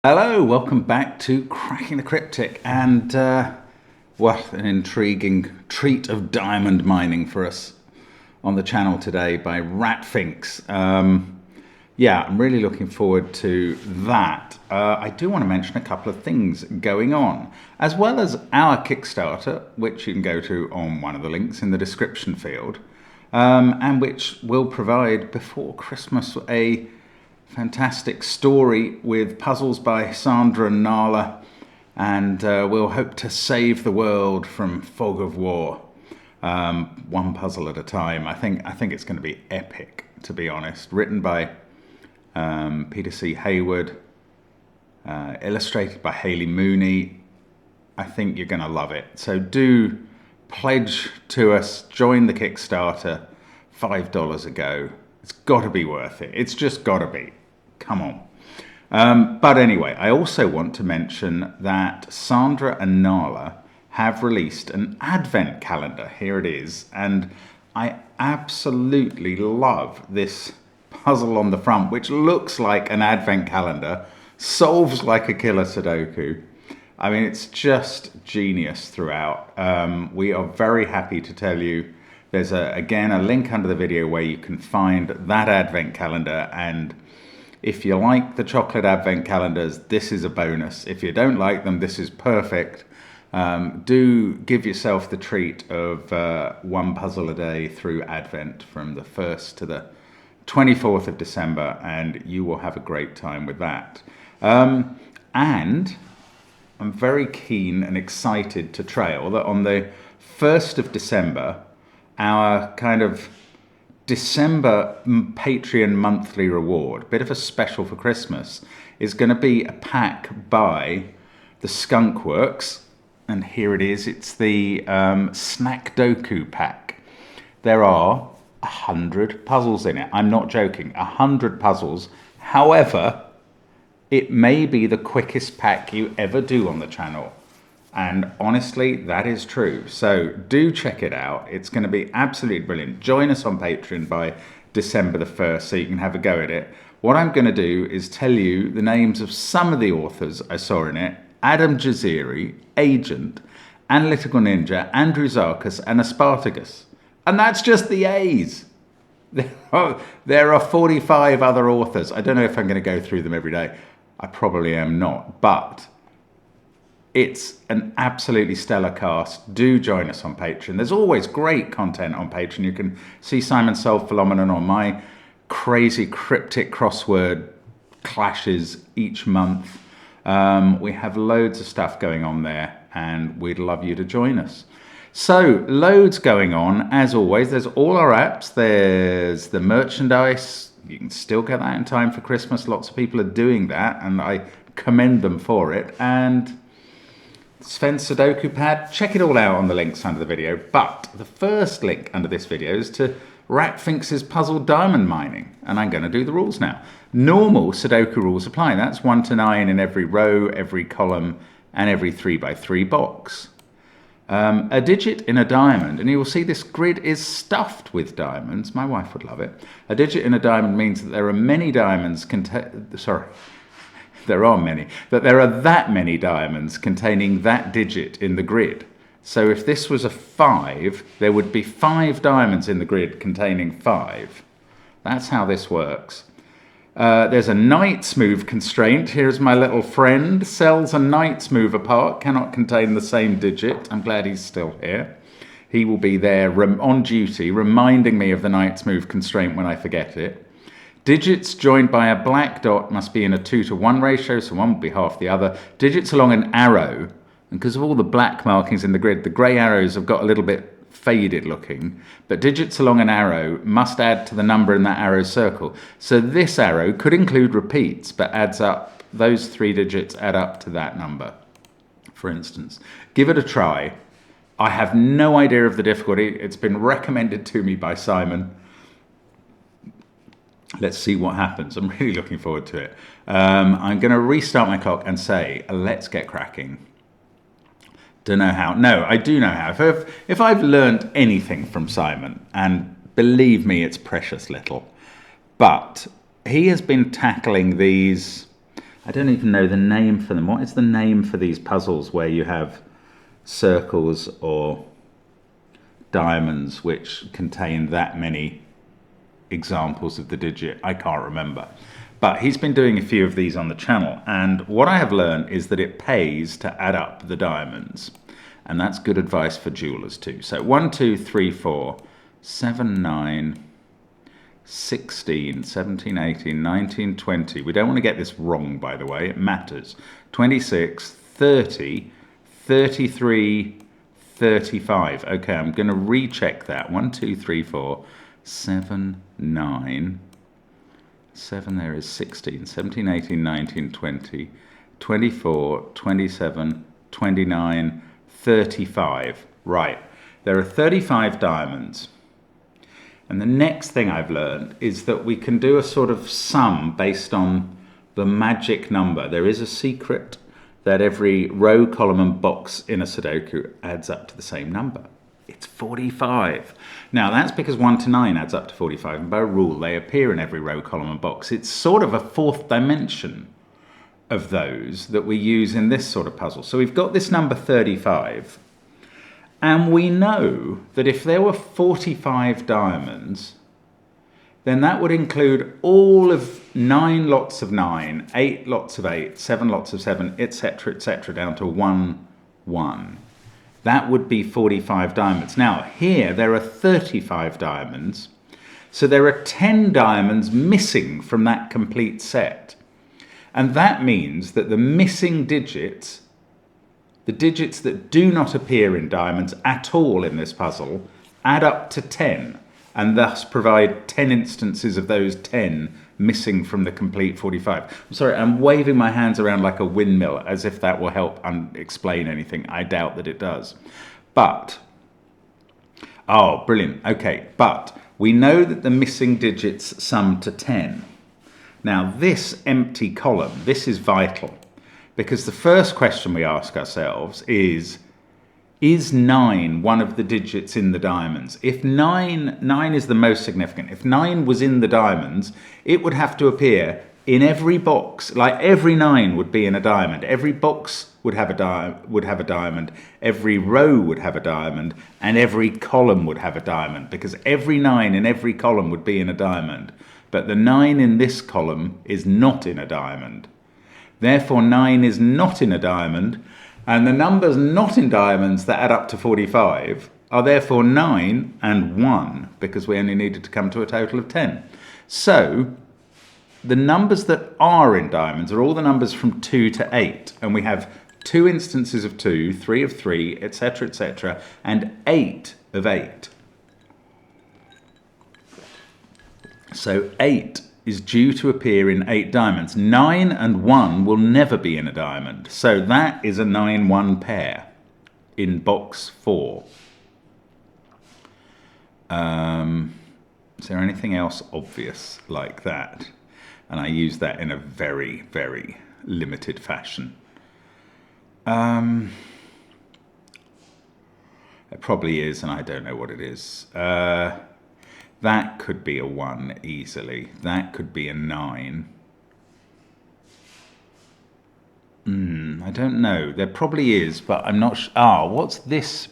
Hello, welcome back to Cracking the Cryptic, and what an intriguing treat of diamond mining for us on the channel today by Ratfinks. Yeah, I'm really looking forward to that. I do want to mention a couple of things going on, as well as our Kickstarter, which you can go to on one of the links in the description field, and which will provide before Christmas a fantastic story with puzzles by Sandra and Nala, and we'll hope to save the world from Fog-of-War, one puzzle at a time. I think it's going to be epic, to be honest. Written by Peter C. Hayward, illustrated by Hayley Mooney. I think you're going to love it. So do pledge to us, join the Kickstarter, $5 a go. It's got to be worth it. It's just got to be. Come on. But anyway, I also want to mention that Sandra and Nala have released an advent calendar. Here it is. And I absolutely love this puzzle on the front, which looks like an advent calendar, solves like a killer Sudoku. I mean, it's just genius throughout. We are very happy to tell you there's, again, a link under the video where you can find that advent calendar. And if you like the chocolate advent calendars, this is a bonus. If you don't like them, this is perfect. Do give yourself the treat of one puzzle a day through Advent from the 1st to the 24th of December, and you will have a great time with that. And I'm very keen and excited to trail that on the 1st of December, our kind of December Patreon monthly reward, bit of a special for Christmas, is going to be a pack by the Skunk Works. And here it is. It's the Snackdoku pack. There are 100 puzzles in it. I'm not joking. 100 puzzles. However, it may be the quickest pack you ever do on the channel. And honestly, that is true. So do check it out. It's going to be absolutely brilliant. Join us on Patreon by December the 1st so you can have a go at it. What I'm going to do is tell you the names of some of the authors I saw in it. Adam Jaziri, Agent, Analytical Ninja, Andrew Zarkas, and Aspartagus. And that's just the A's. There are 45 other authors. I don't know if I'm going to go through them every day. I probably am not. But it's an absolutely stellar cast. Do join us on Patreon. There's always great content on Patreon. You can see Simon's Solved Phenomenon on my crazy cryptic crossword clashes each month. We have loads of stuff going on there, and we'd love you to join us. So, loads going on, as always. There's all our apps. There's the merchandise. You can still get that in time for Christmas. Lots of people are doing that, and I commend them for it. And Sven's Sudoku Pad. Check it all out on the links under the video. But the first link under this video is to Ratfinks' puzzle diamond mining. And I'm going to do the rules now. Normal Sudoku rules apply. That's 1 to 9 in every row, every column, and every 3x3 box. A digit in a diamond, and you will see this grid is stuffed with diamonds. My wife would love it. A digit in a diamond means that there are many diamonds there are that many diamonds containing that digit in the grid. So if this was a 5, there would be 5 diamonds in the grid containing 5. That's how this works. There's a knight's move constraint. Here's my little friend. Cells and knight's move apart cannot contain the same digit. I'm glad he's still here. He will be there on duty, reminding me of the knight's move constraint when I forget it. Digits joined by a black dot must be in a 2-to-1 ratio, so one will be half the other. Digits along an arrow, and because of all the black markings in the grid, the grey arrows have got a little bit faded looking, but digits along an arrow must add to the number in that arrow circle. So this arrow could include repeats, but adds up, those 3 digits add up to that number, for instance. Give it a try. I have no idea of the difficulty. It's been recommended to me by Simon. Let's see what happens. I'm really looking forward to it. I'm going to restart my clock and say, let's get cracking. Don't know how. No, I do know how. If I've learned anything from Simon, and believe me, it's precious little, but he has been tackling these I don't even know the name for them. What is the name for these puzzles where you have circles or diamonds which contain that many examples of the digit? I can't remember. But he's been doing a few of these on the channel, and what I have learned is that it pays to add up the diamonds, and that's good advice for jewelers too. So 1, 2, 3, 4, 7, 9, 16, 17, 18, 19, 20. We don't want to get this wrong, by the way. It matters. 26, 30, 33, 35. Okay, I'm going to recheck that. 1, 2, 3, 4, 7, 9. 7 there is 16, 17, 18, 19, 20, 24, 27, 29, 35. Right, there are 35 diamonds. And the next thing I've learned is that we can do a sort of sum based on the magic number. There is a secret that every row, column and box in a Sudoku adds up to the same number. It's 45. Now that's because 1 to 9 adds up to 45, and by rule they appear in every row, column and box. It's sort of a fourth dimension of those that we use in this sort of puzzle. So we've got this number 35. And we know that if there were 45 diamonds, then that would include all of 9 lots of 9, 8 lots of 8, 7 lots of 7, etc., down to 1, 1. That would be 45 diamonds. Now, here there are 35 diamonds, so there are 10 diamonds missing from that complete set. And that means that the missing digits, the digits that do not appear in diamonds at all in this puzzle, add up to 10, and thus provide 10 instances of those 10 missing from the complete 45. I'm sorry, I'm waving my hands around like a windmill as if that will help explain anything. I doubt that it does. But, oh, brilliant. Okay, but we know that the missing digits sum to 10. Now, this empty column, this is vital. Because the first question we ask ourselves is 9 one of the digits in the diamonds? If 9 is the most significant. If 9 was in the diamonds, it would have to appear in every box. Like every 9 would be in a diamond. Every box would have a diamond. Every row would have a diamond. And every column would have a diamond. Because every 9 in every column would be in a diamond. But the 9 in this column is not in a diamond. Therefore, 9 is not in a diamond, and the numbers not in diamonds that add up to 45 are therefore 9 and 1, because we only needed to come to a total of 10. So, the numbers that are in diamonds are all the numbers from 2 to 8, and we have 2 instances of 2, 3 of 3, etc., and 8 of 8. So 8 is due to appear in 8 diamonds. 9 and 1 will never be in a diamond. So that is a 9-1 pair in box 4. Is there anything else obvious like that? And I use that in a very, very limited fashion. It probably is, and I don't know what it is. That could be a 1 easily. That could be a 9. I don't know. There probably is, but I'm not sure. What's this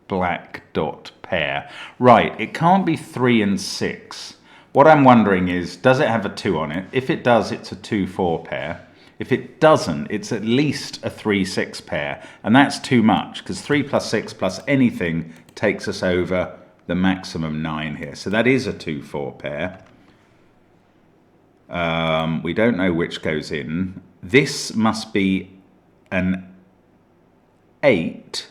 black dot pair? Right, it can't be 3 and 6. What I'm wondering is, does it have a 2 on it? If it does, it's a 2-4 pair. If it doesn't, it's at least a 3-6 pair. And that's too much, because 3 plus 6 plus anything takes us over the maximum 9 here. So that is a 2-4 pair. We don't know which goes in. This must be an 8,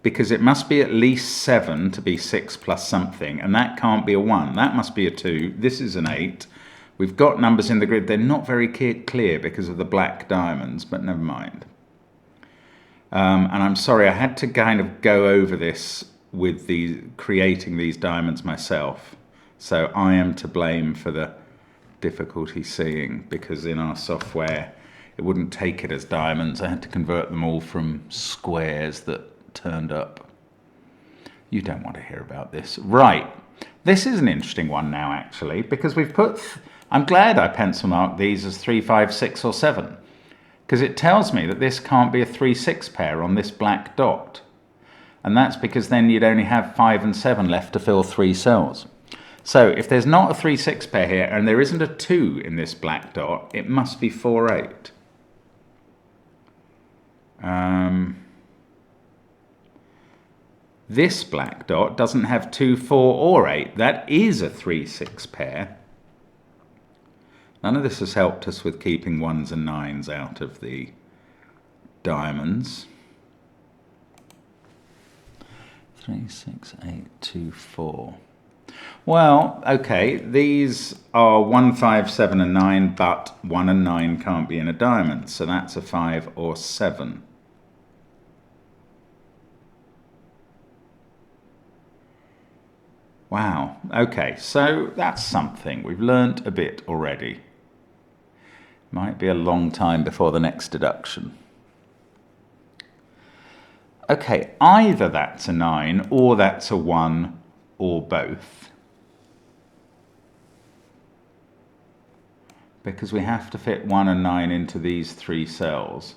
because it must be at least 7 to be 6 plus something, and that can't be a 1. That must be a 2. This is an 8. We've got numbers in the grid. They're not very clear because of the black diamonds, but never mind. And I'm sorry, I had to kind of go over this with creating these diamonds myself, so I am to blame for the difficulty seeing, because in our software it wouldn't take it as diamonds. I had to convert them all from squares that turned up. You don't want to hear about this. Right, this is an interesting one now actually, because we've put, I'm glad I pencil marked these as 3, 5, 6 or 7, because it tells me that this can't be a 3-6 pair on this black dot. And that's because then you'd only have 5 and 7 left to fill 3 cells. So if there's not a 3-6 pair here and there isn't a 2 in this black dot, it must be 4-8. This black dot doesn't have 2, 4 or 8. That is a 3-6 pair. None of this has helped us with keeping 1s and 9s out of the diamonds. 3, 6, 8, 2, 4. Well, okay, these are 1, 5, 7 and 9, but 1 and 9 can't be in a diamond, so that's a 5 or 7. Wow, okay, so that's something. We've learnt a bit already. Might be a long time before the next deduction. Okay, either that's a 9 or that's a 1 or both. Because we have to fit 1 and 9 into these 3 cells.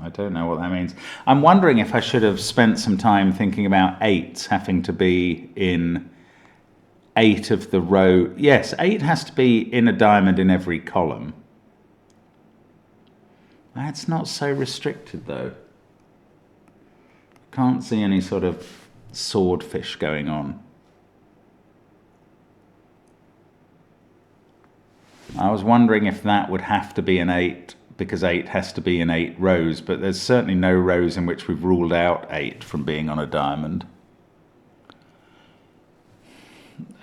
I don't know what that means. I'm wondering if I should have spent some time thinking about 8s having to be in 8 of the row. Yes, 8 has to be in a diamond in every column. That's not so restricted though. Can't see any sort of swordfish going on. I was wondering if that would have to be an 8, because 8 has to be in 8 rows, but there's certainly no rows in which we've ruled out 8 from being on a diamond.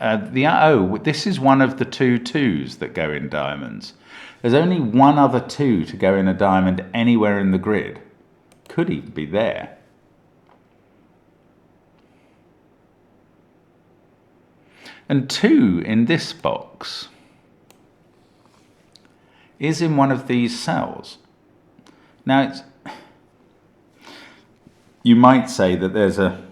This is one of the 2 2s that go in diamonds. There's only one other 2 to go in a diamond anywhere in the grid. Could even be there. And 2 in this box is in one of these cells. Now, you might say that there's a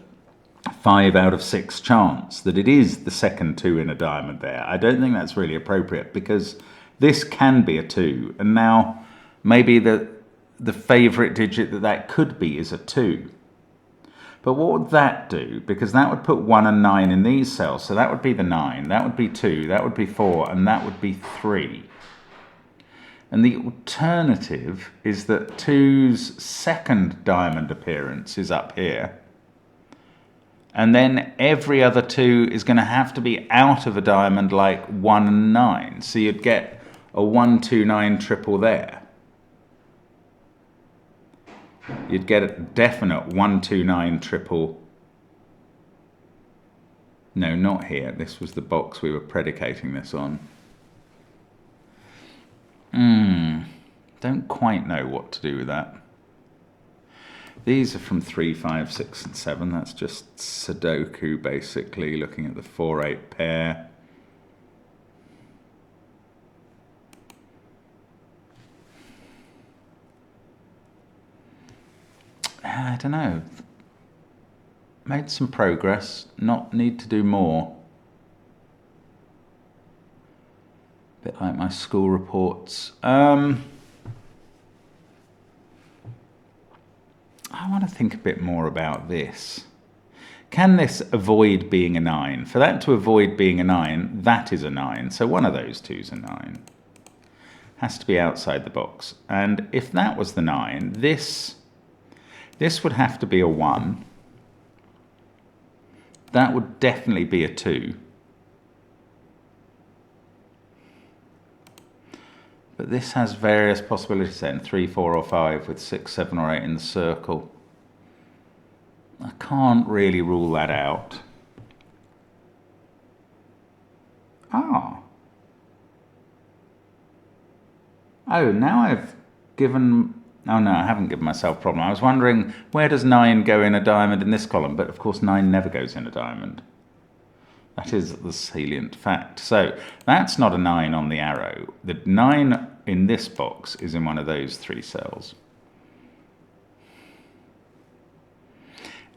5 out of 6 chance that it is the second 2 in a diamond there. I don't think that's really appropriate, because this can be a 2, and now maybe the favourite digit that could be is a 2. But what would that do? Because that would put 1 and 9 in these cells, so that would be the 9, that would be 2, that would be 4, and that would be 3. And the alternative is that 2's second diamond appearance is up here. And then every other 2 is going to have to be out of a diamond like 1 and 9. So you'd get a 1, 2, 9 triple there. You'd get a definite 1, 2, 9 triple. No, not here. This was the box we were predicating this on. Don't quite know what to do with that. These are from 3, 5, 6 and 7. That's just Sudoku, basically, looking at the 4, 8 pair. I don't know. Made some progress. Not need to do more. Bit like my school reports. I want to think a bit more about this. Can this avoid being a 9? For that to avoid being a 9, that is a 9. So one of those 2's a 9. Has to be outside the box. And if that was the 9, this would have to be a 1. That would definitely be a 2. But this has various possibilities then, 3, 4 or 5 with 6, 7 or 8 in the circle. I can't really rule that out. Oh, now I've given... Oh no, I haven't given myself a problem. I was wondering, where does 9 go in a diamond in this column? But of course 9 never goes in a diamond. That is the salient fact. So that's not a 9 on the arrow. The 9 in this box is in one of those 3 cells.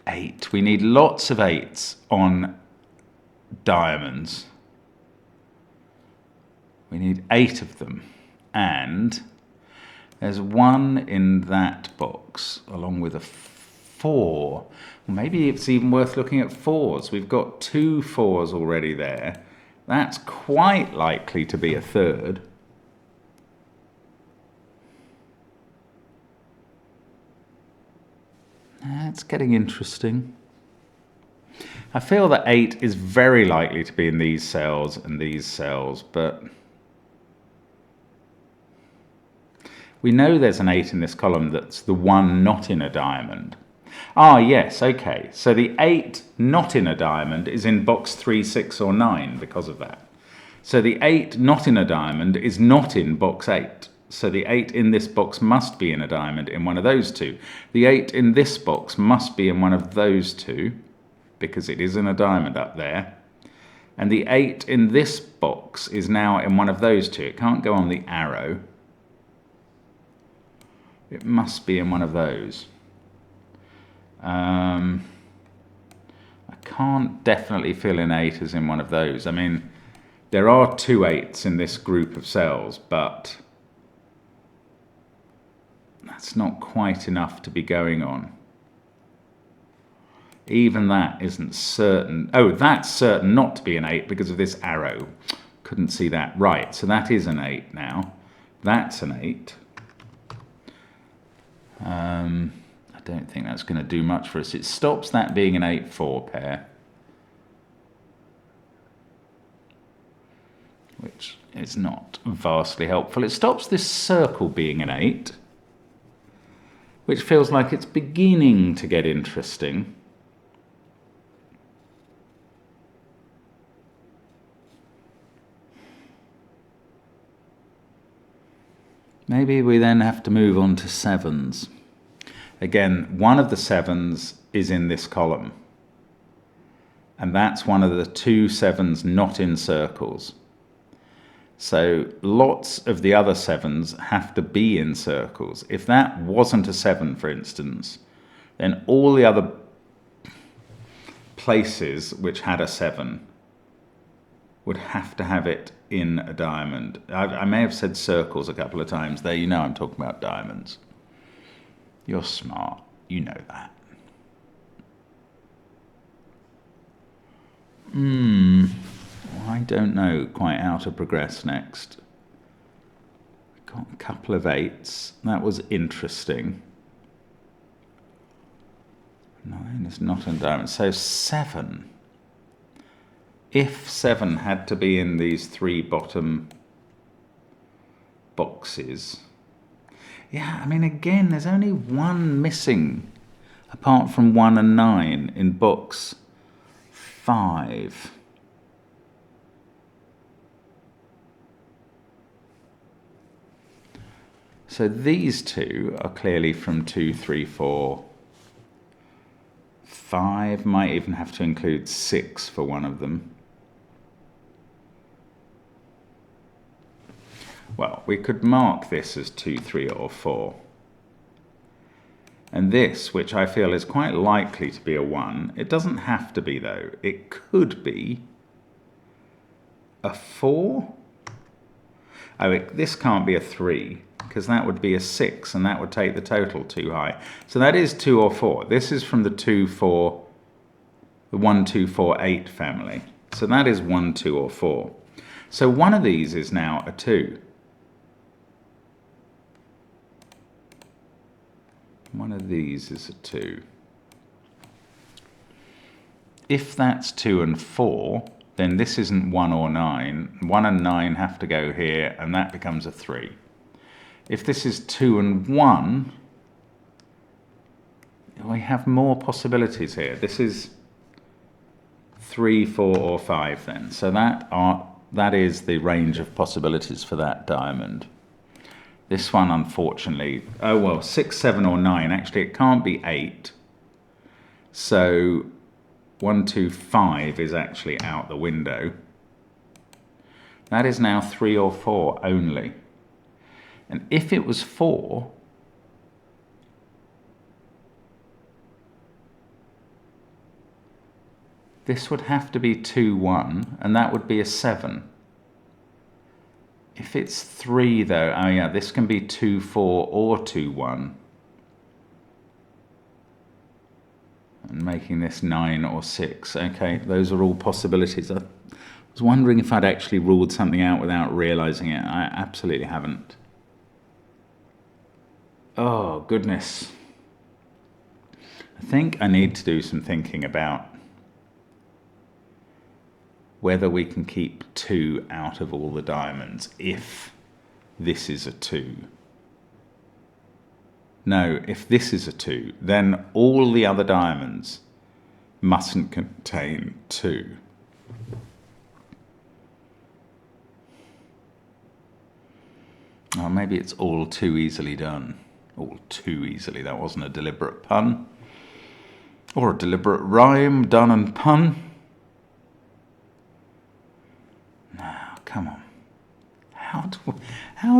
8. We need lots of 8s on diamonds. We need 8 of them. And there's 1 in that box, along with a 4. Well, maybe it's even worth looking at 4s. We've got 2 4s already there. That's quite likely to be a 3rd. It's getting interesting. I feel that 8 is very likely to be in these cells and these cells, but we know there's an 8 in this column that's the one not in a diamond. Ah, yes, okay. So the 8 not in a diamond is in box 3, 6, or 9 because of that. So the 8 not in a diamond is not in box 8. So the 8 in this box must be in a diamond in one of those 2. The 8 in this box must be in one of those 2, because it is in a diamond up there. And the 8 in this box is now in one of those 2. It can't go on the arrow. It must be in one of those. I can't definitely fill in 8 as in one of those. I mean, there are 2 8s in this group of cells, but that's not quite enough to be going on. Even that isn't certain. Oh, that's certain not to be an 8 because of this arrow. Couldn't see that. Right, so that is an 8 now. That's an 8. I don't think that's going to do much for us. It stops that being an 8-4 pair, which is not vastly helpful. It stops this circle being an 8, which feels like it's beginning to get interesting. Maybe we then have to move on to 7s. Again, one of the 7s is in this column. And that's one of the 2 7s not in circles. So lots of the other 7s have to be in circles. If that wasn't a 7, for instance, then all the other places which had a 7 would have to have it in a diamond. I may have said circles a couple of times there. You know I'm talking about diamonds. You're smart. You know that. I don't know quite how to progress next. Got a couple of 8s. That was interesting. 9 is not in diamond. So 7. If 7 had to be in these 3 bottom boxes, yeah, I mean, again, there's only 1 missing, apart from 1 and 9 in box 5. So these 2 are clearly from 2, 3, 4, 5. Might even have to include 6 for one of them. Well, we could mark this as 2, 3, or 4. And this, which I feel is quite likely to be a 1, it doesn't have to be though. It could be a 4. Oh, this can't be a 3, because that would be a 6, and that would take the total too high. So that is 2 or 4. This is from the 2, 4, the 1, 2, 4, 8 family. So that is 1, 2, or 4. So one of these is now a 2. One of these is a 2. If that's 2 and 4, then this isn't 1 or 9. 1 and 9 have to go here, and that becomes a 3. If this is 2 and 1, we have more possibilities here. This is 3, 4, or 5 then. So that is the range of possibilities for that diamond. This one, unfortunately, oh well, 6, 7, or 9. Actually, it can't be 8. So 1, 2, 5 is actually out the window. That is now 3 or 4 only. And if it was 4, this would have to be 2, 1, and that would be a 7. If it's 3 though, oh yeah, this can be 2, 4 or 2, 1. And making this 9 or 6. Okay, those are all possibilities. I was wondering if I'd actually ruled something out without realizing it. I absolutely haven't. Oh, goodness. I think I need to do some thinking about whether we can keep 2 out of all the diamonds if this is a 2. No, if this is a 2, then all the other diamonds mustn't contain 2. Oh, maybe it's all too easily done. All too easily. That wasn't a deliberate pun. Or a deliberate rhyme, done and pun. Now, come on. How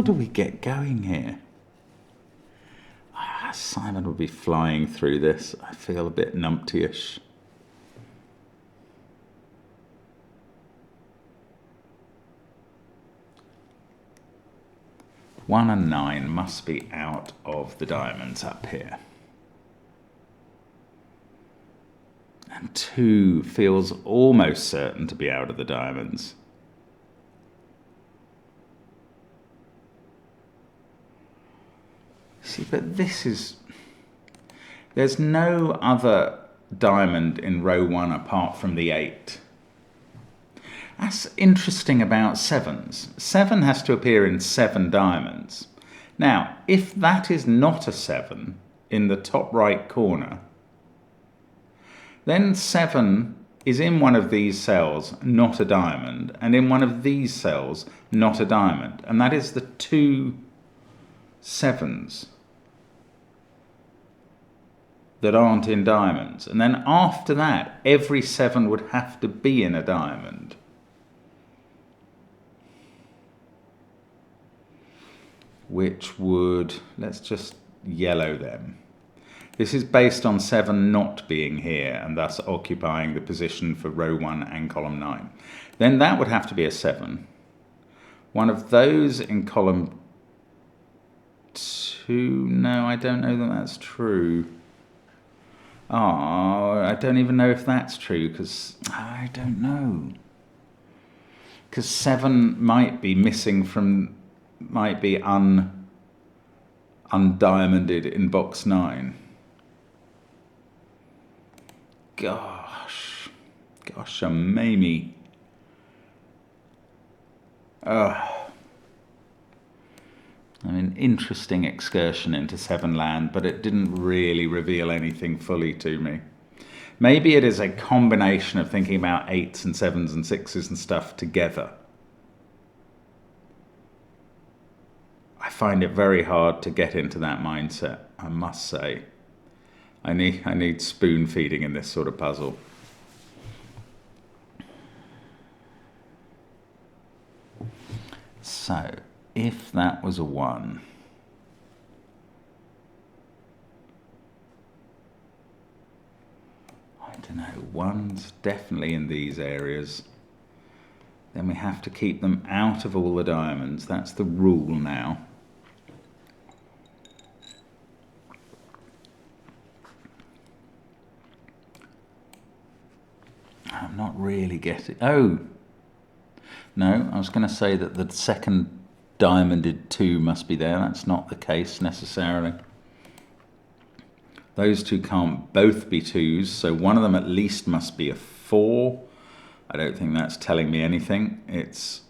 do we get going here? Simon will be flying through this. I feel a bit numpty-ish. One and 9 must be out of the diamonds up here. And 2 feels almost certain to be out of the diamonds. See, but this is... There's no other diamond in row 1 apart from the 8. That's interesting about 7s. 7 has to appear in 7 diamonds. Now, if that is not a 7 in the top right corner, then 7 is in one of these cells, not a diamond, and in one of these cells, not a diamond. And that is the 2 7s that aren't in diamonds. And then after that, every 7 would have to be in a diamond. Which would, let's just yellow them. This is based on 7 not being here and thus occupying the position for row 1 and column 9. Then that would have to be a 7. One of those in column 2, no, I don't know that that's true. Oh, I don't even know if that's true, because I don't know. Because 7 might be missing from, might be undiamonded in box 9. Gosh, Mamie. I mean, interesting excursion into 7 land, but it didn't really reveal anything fully to me. Maybe it is a combination of thinking about 8s and 7s and 6s and stuff together. I find it very hard to get into that mindset, I must say. I need spoon feeding in this sort of puzzle. So, if that was a 1, I don't know, 1's definitely in these areas. Then we have to keep them out of all the diamonds. That's the rule now. I'm not really getting... Oh! No, I was going to say that the second diamonded 2 must be there. That's not the case necessarily. Those 2 can't both be 2s, so one of them at least must be a 4. I don't think that's telling me anything. It's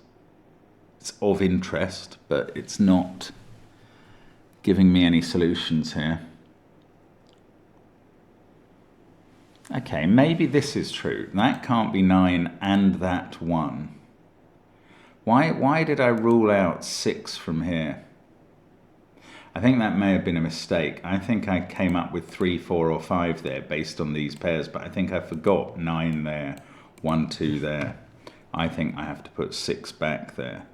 of interest, but it's not giving me any solutions here. Okay, maybe this is true. That can't be 9 and that 1. Why did I rule out 6 from here? I think that may have been a mistake. I think I came up with 3, 4 or 5 there based on these pairs, but I think I forgot 9 there, 1, 2 there. I think I have to put 6 back there.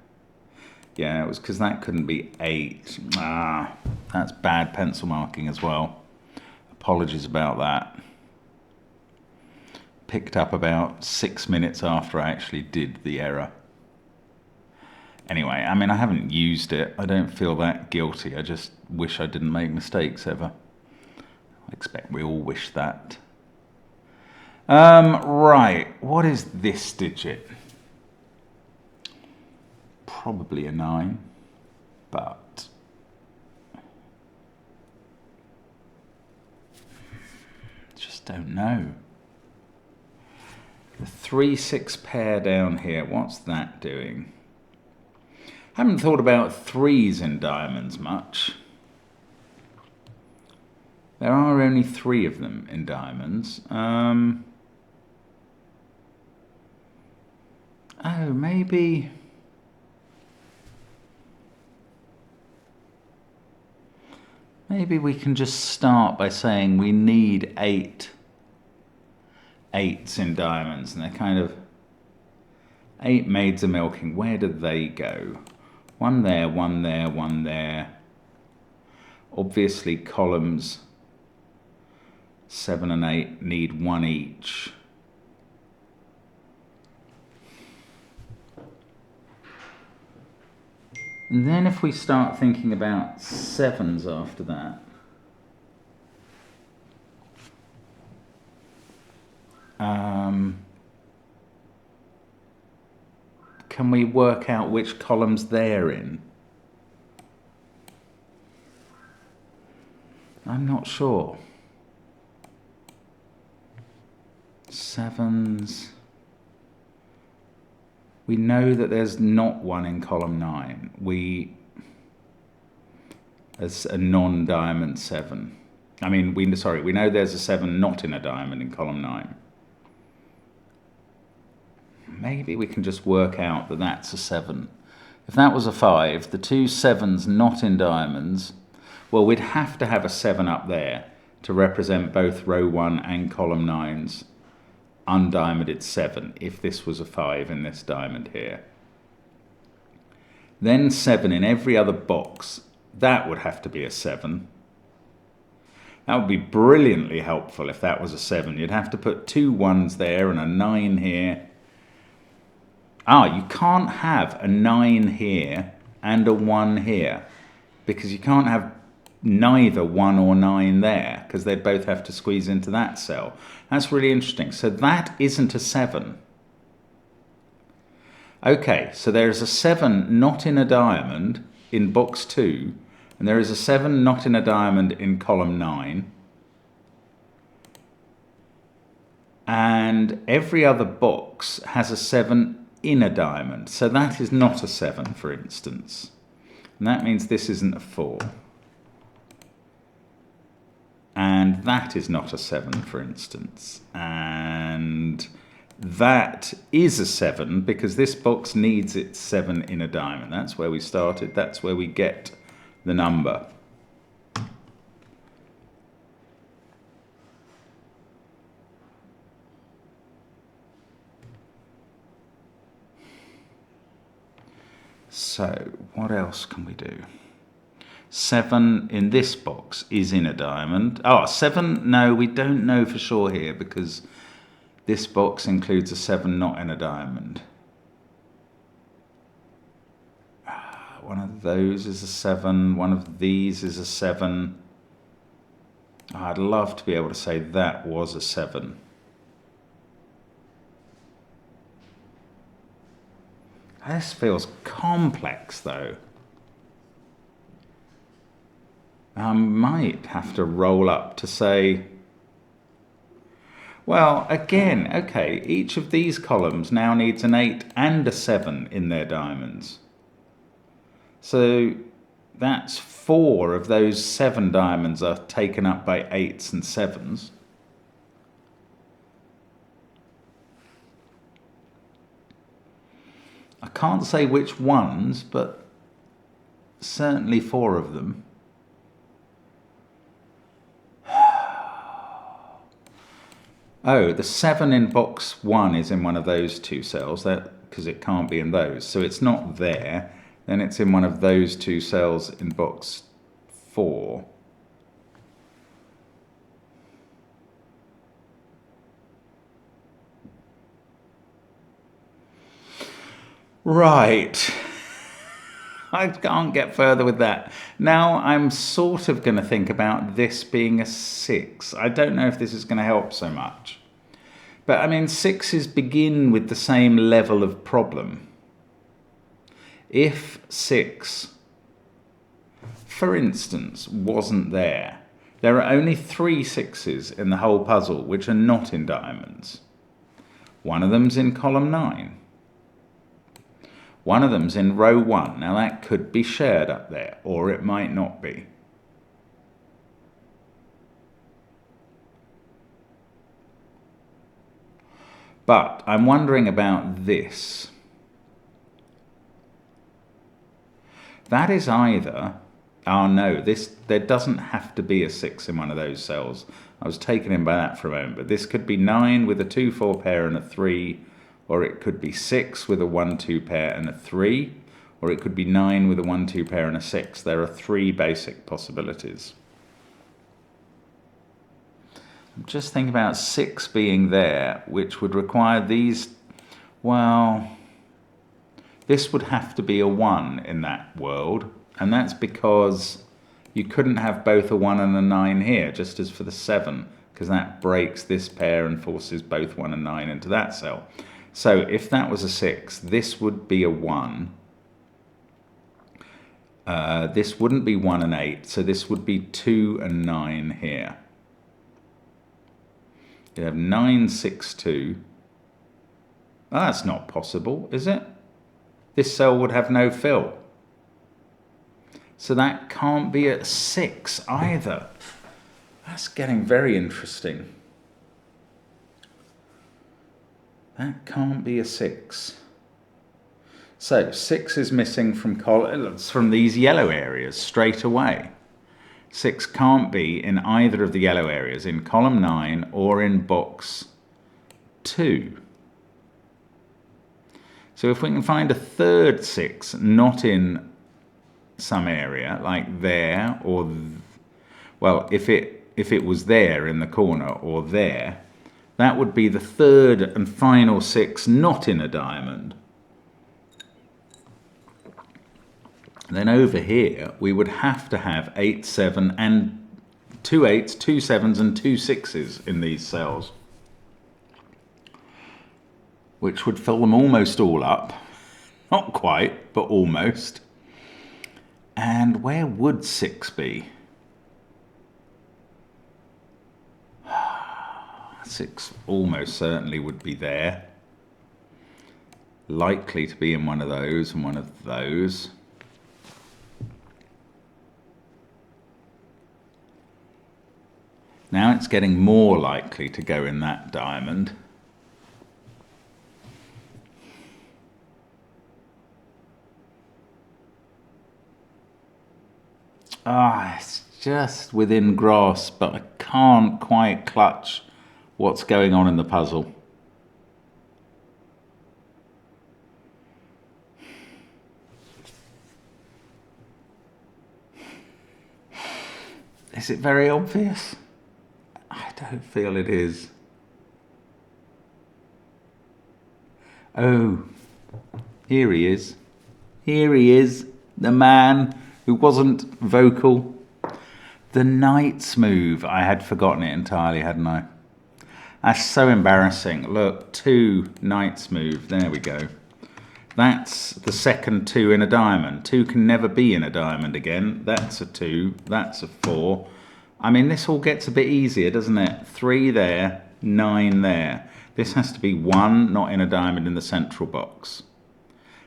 Yeah, it was because that couldn't be 8. Ah, that's bad pencil marking as well. Apologies about that. Picked up about 6 minutes after I actually did the error. Anyway, I mean, I haven't used it. I don't feel that guilty. I just wish I didn't make mistakes ever. I expect we all wish that. Right, what is this digit? Probably a 9, but just don't know. The 3-6 pair down here, what's that doing? Haven't thought about 3s in diamonds much. There are only 3 of them in diamonds. Oh, maybe we can just start by saying we need 8 8s in diamonds, and they're kind of 8 maids of milking. Where do they go? 1 there, 1 there, 1 there. Obviously columns 7 and 8 need 1 each. And then if we start thinking about 7s after that, can we work out which columns they're in? I'm not sure. 7s. We know that there's not 1 in column 9. As a non-diamond 7. I mean, we know there's a 7 not in a diamond in column 9. Maybe we can just work out that that's a 7. If that was a 5, the 2 7s not in diamonds, well, we'd have to have a 7 up there to represent both row 1 and column 9's undiamonded 7, if this was a 5 in this diamond here. Then 7 in every other box, that would have to be a 7. That would be brilliantly helpful if that was a 7. You'd have to put 2 1s there and a 9 here. You can't have a 9 here and a 1 here, because you can't have neither 1 or 9 there, because they'd both have to squeeze into that cell. That's really interesting. So that isn't a 7. Okay, so there is a 7 not in a diamond in box 2, and there is a 7 not in a diamond in column 9. And every other box has a 7 in a diamond. So that is not a 7, for instance. And that means this isn't a 4. And that is not a 7, for instance. And that is a 7, because this box needs its 7 in a diamond. That's where we started. That's where we get the number. So, what else can we do? 7 in this box is in a diamond. 7, no, we don't know for sure here, because this box includes a 7 not in a diamond. One of those is a 7, one of these is a 7. I'd love to be able to say that was a 7. This feels complex, though. I might have to roll up to say, well, again, okay, each of these columns now needs an 8 and a 7 in their diamonds. So that's 4 of those 7 diamonds are taken up by 8s and 7s. I can't say which ones, but certainly 4 of them. Oh, the 7 in box 1 is in one of those 2 cells, because it can't be in those. So it's not there. Then it's in one of those 2 cells in box 4. Right. I can't get further with that. Now I'm sort of going to think about this being a 6. I don't know if this is going to help so much. But I mean, 6s begin with the same level of problem. If 6, for instance, wasn't there, there are only 3 6s in the whole puzzle which are not in diamonds. One of them's in column 9. One of them's in row 1. Now that could be shared up there, or it might not be. But I'm wondering about this. That is either, oh no, there doesn't have to be a 6 in one of those cells. I was taken in by that for a moment, but this could be 9 with a 2-4 pair and a 3, or it could be 6 with a 1-2 pair and a 3, or it could be 9 with a 1-2 pair and a 6. There are 3 basic possibilities. I'm just thinking about 6 being there, which would require these, well, this would have to be a 1 in that world, and that's because you couldn't have both a 1 and a 9 here, just as for the 7, because that breaks this pair and forces both 1 and 9 into that cell. So if that was a 6, this would be a 1. This wouldn't be 1 and 8, so this would be 2 and 9 here. You have 9, 6, 2. Oh, that's not possible, is it? This cell would have no fill. So that can't be a 6 either. That's getting very interesting. That can't be a 6. So 6 is missing from these yellow areas straight away. 6 can't be in either of the yellow areas, in column 9 or in box 2. So if we can find a third 6 not in some area, like there or, well, if it was there in the corner or there, that would be the third and final 6 not in a diamond. Then over here, we would have to have 8, 7, and 2 8s, 2 7s, and 2 6s in these cells, which would fill them almost all up. Not quite, but almost. And where would 6 be? 6 almost certainly would be there. Likely to be in one of those and one of those. Now it's getting more likely to go in that diamond. It's just within grasp, but I can't quite clutch what's going on in the puzzle. Is it very obvious? I don't feel it is. Oh, here he is. Here he is, the man who wasn't vocal. The knight's move. I had forgotten it entirely, hadn't I? That's so embarrassing. Look, 2 knight's move. There we go. That's the second 2 in a diamond. 2 can never be in a diamond again. That's a 2. That's a 4. I mean, this all gets a bit easier, doesn't it? 3 there, 9 there. This has to be 1 not in a diamond in the central box.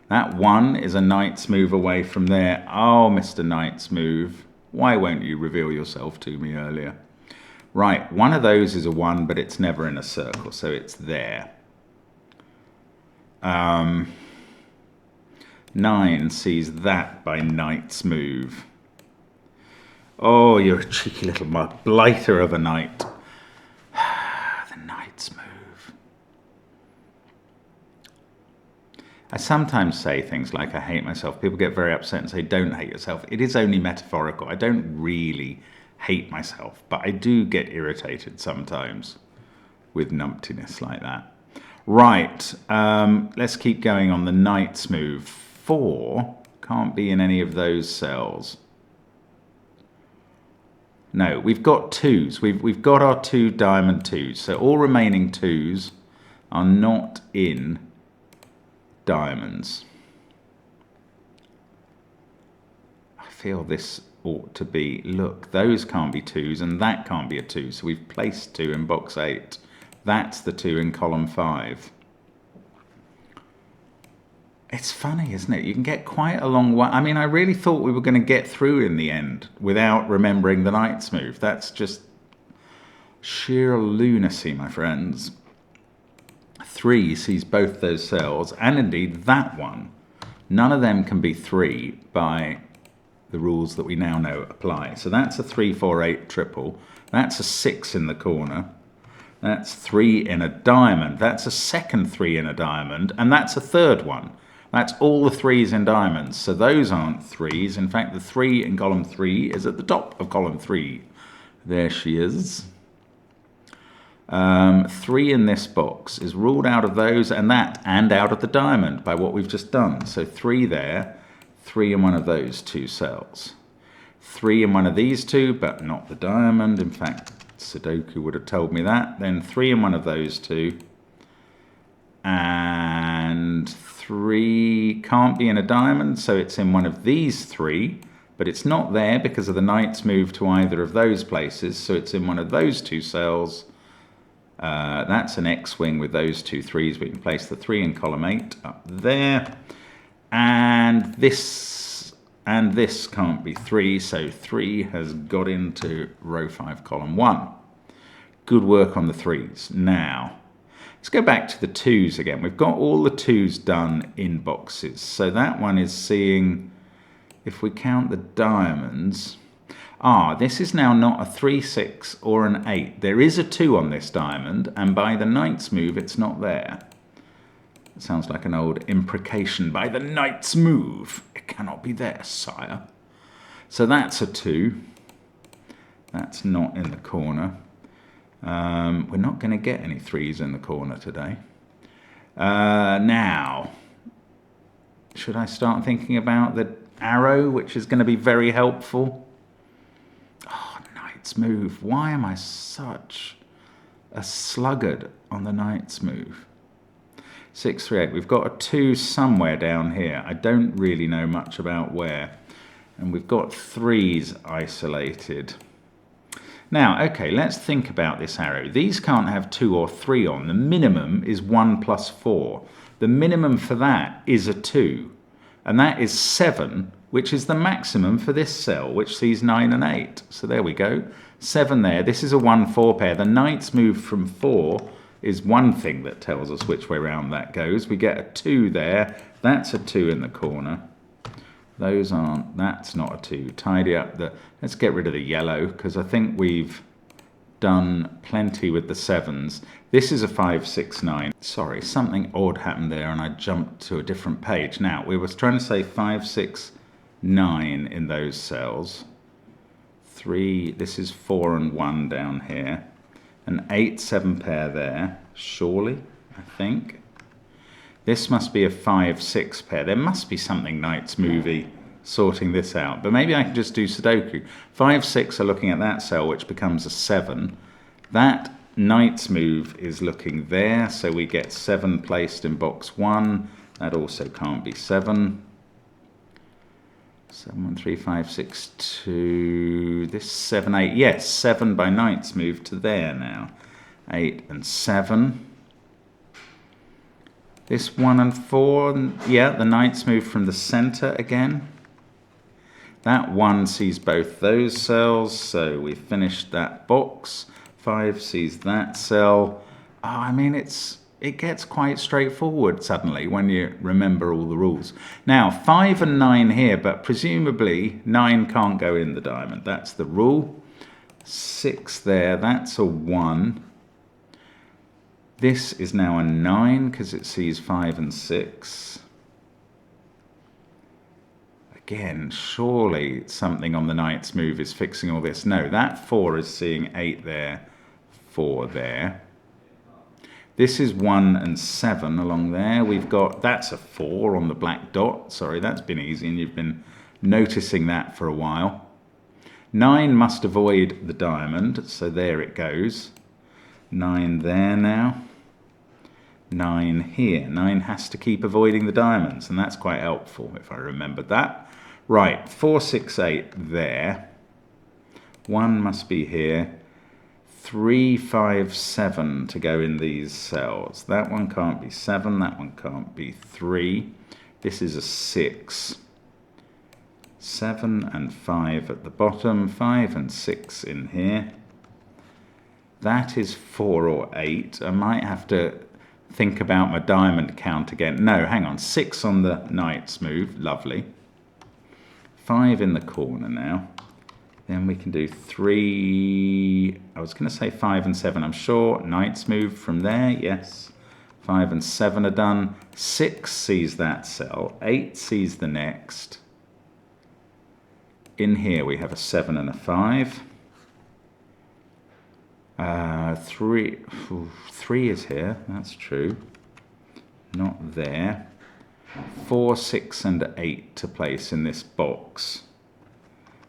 That 1 is a knight's move away from there. Oh, Mr. Knight's move. Why won't you reveal yourself to me earlier? Right, one of those is a 1, but it's never in a circle, so it's there. 9 sees that by knight's move. Oh, you're a cheeky little blighter of a knight. The knight's move. I sometimes say things like, I hate myself. People get very upset and say, don't hate yourself. It is only metaphorical. I don't really hate myself, but I do get irritated sometimes with numptiness like that. Right, let's keep going on the knight's move. 4 Can't be in any of those cells. No, we've got twos. We've got our 2 diamond 2s. So all remaining 2s are not in diamonds. I feel this ought to be, look, those can't be 2s and that can't be a 2. So we've placed 2 in box 8. That's the 2 in column 5. It's funny, isn't it? You can get quite a long way. I mean, I really thought we were going to get through in the end without remembering the knight's move. That's just sheer lunacy, my friends. 3 sees both those cells, and indeed that one. None of them can be 3 by the rules that we now know apply. So that's a 3, 4, 8 triple. That's a 6 in the corner. That's 3 in a diamond. That's a second 3 in a diamond, and that's a third one. That's all the 3s in diamonds. So those aren't 3s. In fact, the 3 in column 3 is at the top of column 3. There she is. 3 in this box is ruled out of those and that, and out of the diamond by what we've just done. So 3 there, 3 in one of those 2 cells. 3 in one of these 2, but not the diamond. In fact, Sudoku would have told me that. Then 3 in one of those 2. And 3 can't be in a diamond, so it's in one of these 3. But it's not there because of the knight's move to either of those places. So it's in one of those 2 cells. That's an X-wing with those 2 3s. We can place the 3 in column 8 up there. And this can't be 3, so 3 has got into row 5, column 1. Good work on the 3s. Now, let's go back to the 2s again. We've got all the 2s done in boxes. So that one is seeing, if we count the diamonds, this is now not a 3, 6 or an 8. There is a 2 on this diamond, and by the knight's move, it's not there. It sounds like an old imprecation. By the knight's move, it cannot be there, sire. So that's a 2. That's not in the corner. We're not going to get any 3s in the corner today. Now, should I start thinking about the arrow, which is going to be very helpful? Oh, knight's move. Why am I such a sluggard on the knight's move? 6, 3, 8. We've got a 2 somewhere down here. I don't really know much about where. And we've got 3s isolated. Now, okay, let's think about this arrow. These can't have 2 or 3 on. The minimum is 1 plus 4. The minimum for that is a 2. And that is 7, which is the maximum for this cell, which sees 9 and 8. So there we go. 7 there. This is a 1, 4 pair. The knight's move from 4 is one thing that tells us which way round that goes. We get a 2 there. That's a 2 in the corner. Those aren't, that's not a 2. Tidy up the, let's get rid of the yellow, because I think we've done plenty with the 7s. This is a 5, 6, 9. Sorry, something odd happened there and I jumped to a different page. Now, we were trying to say 5, 6, 9 in those cells. 3, this is 4 and 1 down here. An 8, 7 pair there, surely, I think. This must be a 5, 6 pair. There must be something knight's movie sorting this out. But maybe I can just do Sudoku. 5, 6 are looking at that cell, which becomes a 7. That knight's move is looking there, so we get 7 placed in box 1. That also can't be 7. 7, 1, 3, 5, 6, 2. This 7, 8. Yes, 7 by knight's move to there now. 8 and 7. This 1 and 4, yeah, the knight's move from the center again. That 1 sees both those cells, so we finished that box. 5 sees that cell. Oh, I mean, it gets quite straightforward suddenly when you remember all the rules. Now, 5 and 9 here, but presumably 9 can't go in the diamond. That's the rule. 6 there, that's a 1. This is now a 9 because it sees 5 and 6. Again, surely something on the knight's move is fixing all this. No, that 4 is seeing 8 there, 4 there. This is 1 and 7 along there. We've got, that's a 4 on the black dot. Sorry, that's been easy and you've been noticing that for a while. 9 must avoid the diamond, so there it goes. 9 there now. 9 here. 9 has to keep avoiding the diamonds, and that's quite helpful if I remembered that. Right, 4, 6, 8 there. 1 must be here. 3, 5, 7 to go in these cells. That one can't be 7, that one can't be 3. This is a 6. 7 and 5 at the bottom, 5 and 6 in here. That is 4 or 8. I might have to think about my diamond count again. No, hang on, 6 on the knight's move, lovely. 5 in the corner now. Then we can do 3, I was going to say 5 and 7, I'm sure. Knight's move from there, yes. 5 and 7 are done. 6 sees that cell. 8 sees the next. In here we have a 7 and a 5. 3 is here, that's true. Not there. 4, 6 and 8 to place in this box.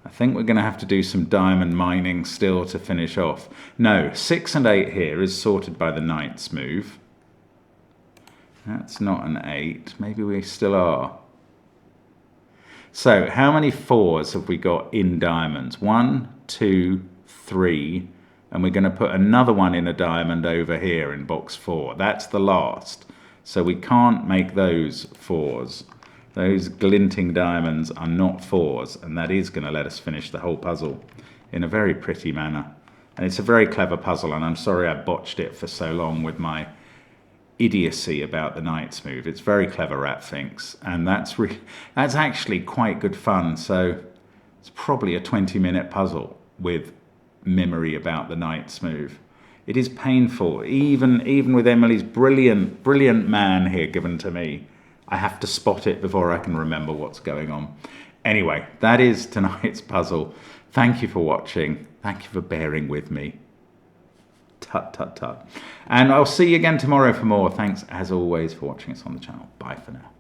I think we're going to have to do some diamond mining still to finish off. No, 6 and 8 here is sorted by the knight's move. That's not an 8. Maybe we still are. So, how many 4s have we got in diamonds? 1, 2, 3, and we're going to put another one in a diamond over here in box 4. That's the last. So we can't make those 4s. Those glinting diamonds are not 4s, and that is going to let us finish the whole puzzle in a very pretty manner. And it's a very clever puzzle, and I'm sorry I botched it for so long with my idiocy about the knight's move. It's very clever, Ratfinks, and that's actually quite good fun. So it's probably a 20-minute puzzle with memory about the knight's move. It is painful, even with Emily's brilliant man here given to me. I have to spot it before I can remember what's going on. Anyway, that is tonight's puzzle. Thank you for watching. Thank you for bearing with me. Tut, tut, tut. And I'll see you again tomorrow for more. Thanks, as always, for watching us on the channel. Bye for now.